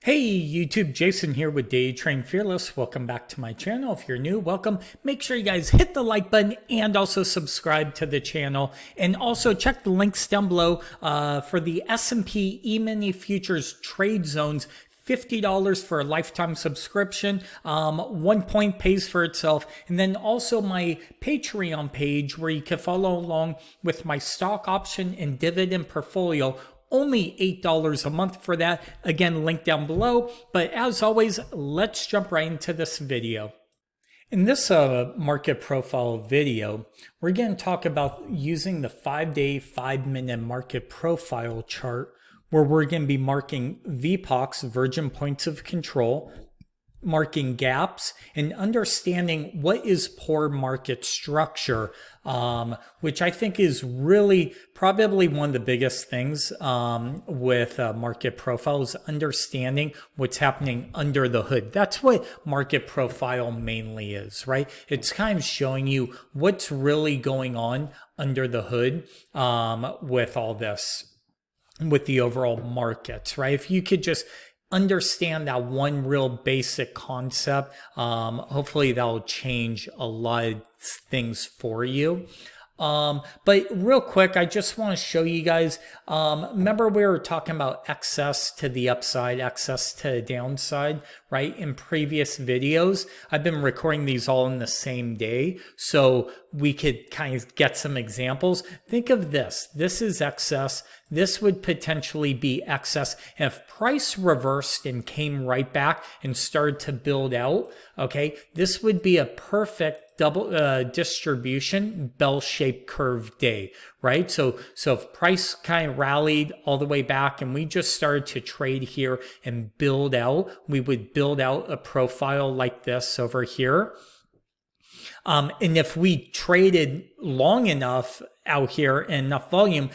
Hey YouTube, Jason here with Day Train Fearless. Welcome back to my channel. If you're new, welcome. Make sure you guys hit the like button and also subscribe to the channel. And also check the links down below for the S&P E-mini futures trade zones. $50 for a lifetime subscription. 1 point pays for itself. And then also my Patreon page where you can follow along with my stock option and dividend portfolio. Only $8 a month for that. Again, link down below. But as always, let's jump right into this video. In this market profile video, we're going to talk about using the 5-day, 5-minute market profile chart, where we're going to be marking VPOCs, virgin points of control, marking gaps, and understanding what is poor market structure, which I think is really probably one of the biggest things with market profiles, understanding what's happening under the hood. That's what market profile mainly is, right? It's kind of showing you what's really going on under the hood with all this, with the overall markets, right? If you could just understand that one real basic concept, hopefully that'll change a lot of things for you. But real quick, I just want to show you guys, remember we were talking about excess to the upside, excess to the downside, right? In previous videos, I've been recording these all in the same day, so we could kind of get some examples. Think of this. This is excess. This would potentially be excess. And if price reversed and came right back and started to build out, okay, this would be a perfect double distribution bell-shaped curve day, right? So if price kind of rallied all the way back and we just started to trade here and build out, we would build out a profile like this over here. And if we traded long enough out here and enough volume,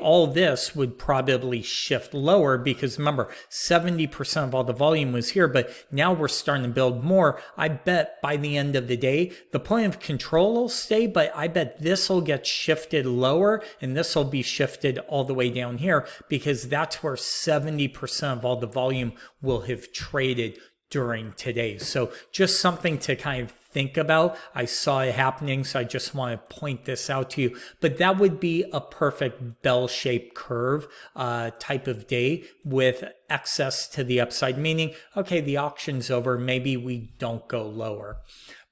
all this would probably shift lower, because remember, 70% of all the volume was here, but now we're starting to build more. I bet by the end of the day, the point of control will stay, but I bet this will get shifted lower and this will be shifted all the way down here, because that's where 70% of all the volume will have traded during today. So just something to kind of think about. I saw it happening, so I just want to point this out to you. But that would be a perfect bell-shaped curve type of day with excess to the upside, meaning, okay, the auction's over, maybe we don't go lower.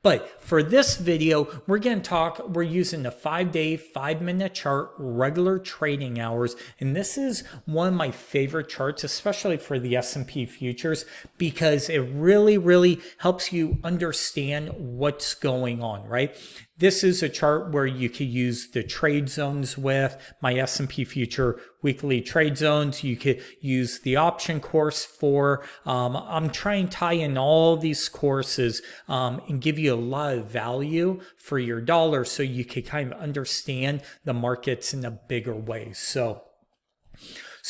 But for this video, we're using the 5-day, 5-minute chart, regular trading hours. And this is one of my favorite charts, especially for the S&P futures, because it really, really helps you understand what's going on, right? This is a chart where you could use the trade zones with my S&P future weekly trade zones. You could use the option course for, I'm trying to tie in all these courses and give you a lot of value for your dollar so you could kind of understand the markets in a bigger way. So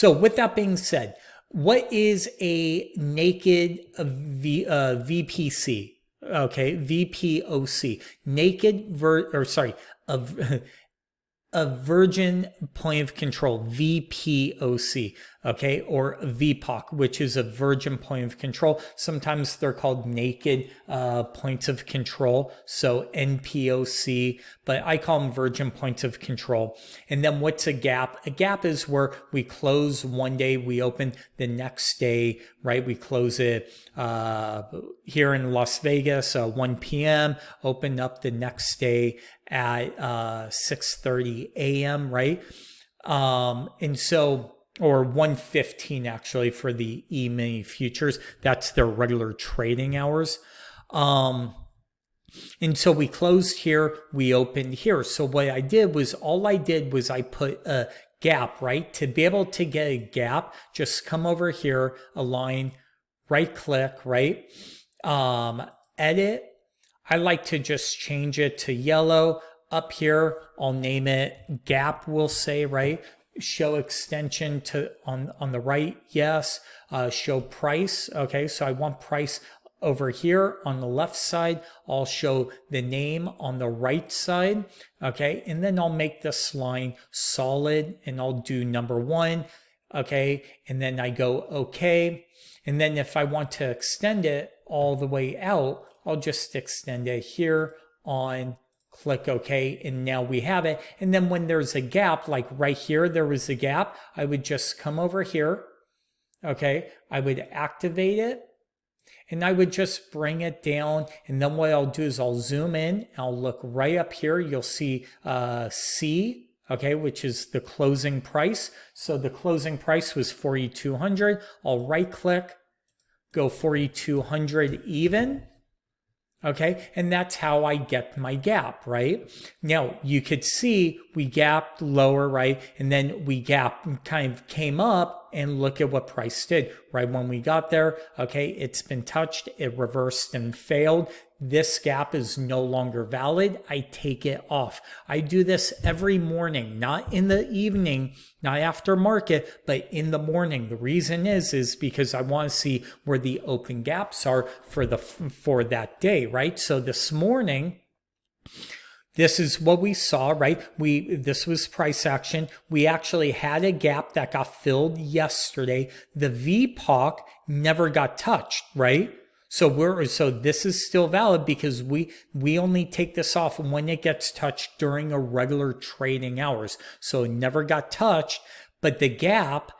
with that being said, what is a naked VPC? Okay, VPOC, a virgin point of control, VPOC, okay, or VPOC, which is a virgin point of control. Sometimes they're called naked points of control, so NPOC, but I call them virgin points of control. And then what's a gap? A gap is where we close one day, we open the next day, right? We close it here in Las Vegas, 1 p.m., open up the next day at 6:30 a.m., right? And so, or 1:15 actually for the E-mini futures. That's their regular trading hours. And so we closed here, we opened here. So what I did was, I put a gap, right? To be able to get a gap, just come over here, align, right click, right? Edit. I like to just change it to yellow. Up here, I'll name it gap, we'll say, right? Show extension to on the right, yes. Show price, okay, so I want price over here on the left side. I'll show the name on the right side, okay? And then I'll make this line solid, and I'll do number 1. okay, and then I go okay. And then if I want to extend it all the way out, I'll just extend it here on click OK, and now we have it. And then when there's a gap, like right here, there was a gap, I would just come over here, okay, I would activate it, and I would just bring it down. And then what I'll do is I'll zoom in, I'll look right up here, you'll see C, okay, which is the closing price. So the closing price was 4,200. I'll right click, go 4,200 even. Okay, and that's how I get my gap, right? Now you could see we gapped lower, right? And then we kind of came up, and look at what price did right when we got there. Okay, it's been touched, it reversed and failed. This gap is no longer valid. I take it off. I do this every morning, not in the evening, not after market, but in the morning. The reason is because I want to see where the open gaps are for that day, right? So this morning, this is what we saw, right? This was price action. We actually had a gap that got filled yesterday. The VPOC never got touched, right? So this is still valid because we only take this off when it gets touched during a regular trading hours. So it never got touched, but the gap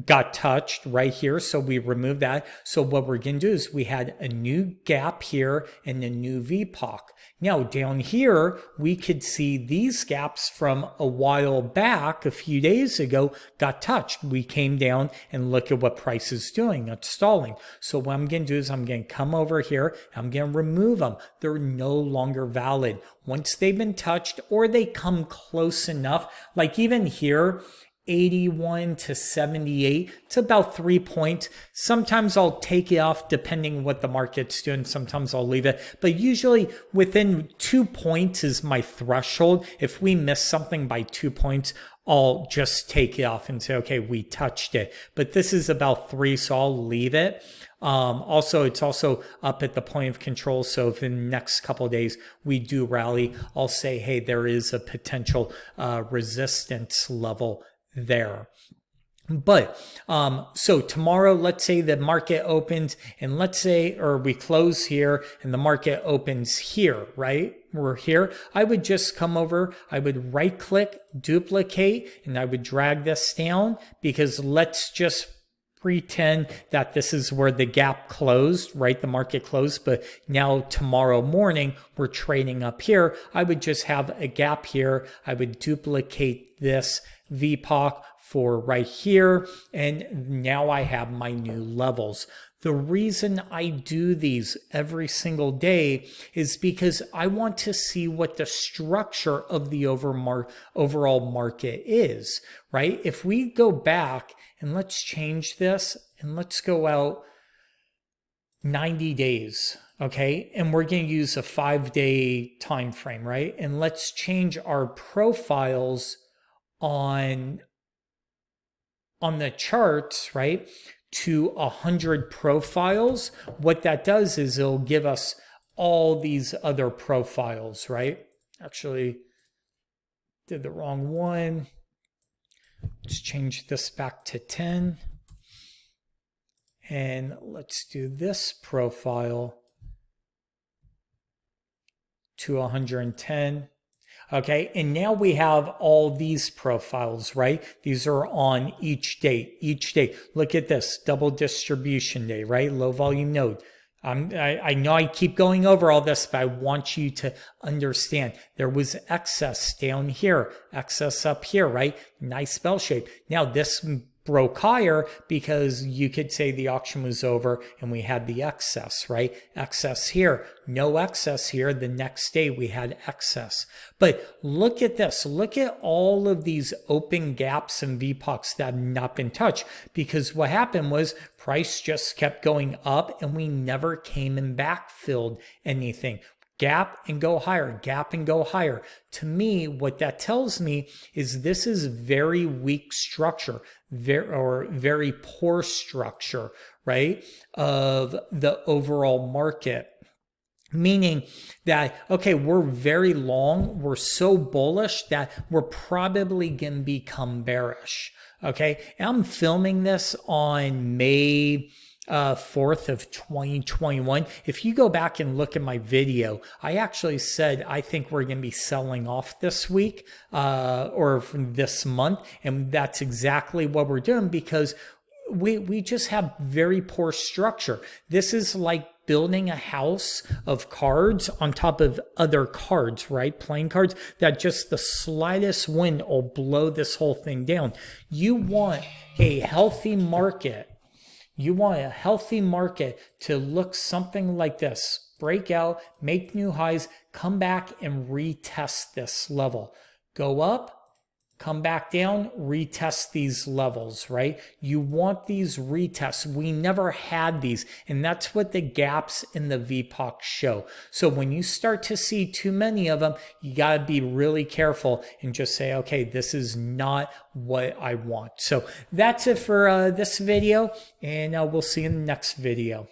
got touched right here, so we removed that. So what we're going to do is we had a new gap here and a new VPOC. Now down here, we could see these gaps from a while back, a few days ago, got touched. We came down and look at what price is doing. It's stalling. So what I'm going to do is I'm going to come over here. I'm going to remove them. They're no longer valid. Once they've been touched or they come close enough, like even here, 81 to 78, it's about 3 points. Sometimes I'll take it off depending what the market's doing. Sometimes I'll leave it, but usually within 2 points is my threshold. If we miss something by 2 points, I'll just take it off and say, okay, we touched it. But this is about 3, so I'll leave it. Also, it's also up at the point of control. So if in the next couple of days we do rally, I'll say, hey, there is a potential resistance level there. But so tomorrow, let's say the market opens, and let's say, or we close here and the market opens here, right? We're here. I would just come over, I would right click, duplicate, and I would drag this down, because let's just pretend that this is where the gap closed, right? The market closed, but now tomorrow morning we're trading up here. I would just have a gap here. I would duplicate this VPOC for right here, and now I have my new levels. The reason I do these every single day is because I want to see what the structure of the overall market is, right? If we go back and let's change this and let's go out 90 days, okay? And we're going to use a 5-day time frame, right? And let's change our profiles on the charts, right, to 100 profiles. What that does is it'll give us all these other profiles, right? Actually, did the wrong one. Let's change this back to 10. And let's do this profile to 110. Okay, and now we have all these profiles, right? These are on each day. Look at this, double distribution day, right? Low volume node. I know I keep going over all this, but I want you to understand there was excess down here, excess up here, right? Nice bell shape. Now this broke higher because you could say the auction was over and we had the excess, right? Excess here, no excess here. The next day we had excess. But look at this. Look at all of these open gaps and VPOCs that have not been touched, because what happened was price just kept going up and we never came and backfilled anything. Gap and go higher, gap and go higher. To me, what that tells me is this is very weak structure, very poor structure, right, of the overall market. Meaning that, okay, we're very long, we're so bullish that we're probably going to become bearish. Okay, and I'm filming this on May 4th of 2021. If you go back and look at my video, I actually said I think we're going to be selling off this week or this month, and that's exactly what we're doing because we just have very poor structure. This is like building a house of cards on top of other cards, right? Playing cards that just the slightest wind will blow this whole thing down. You want a healthy market. You want a healthy market to look something like this. Break out, make new highs, come back and retest this level. Go up, come back down, retest these levels, right? You want these retests. We never had these, and that's what the gaps in the VPOC show. So when you start to see too many of them, you got to be really careful and just say, okay, this is not what I want. So that's it for this video, and we'll see you in the next video.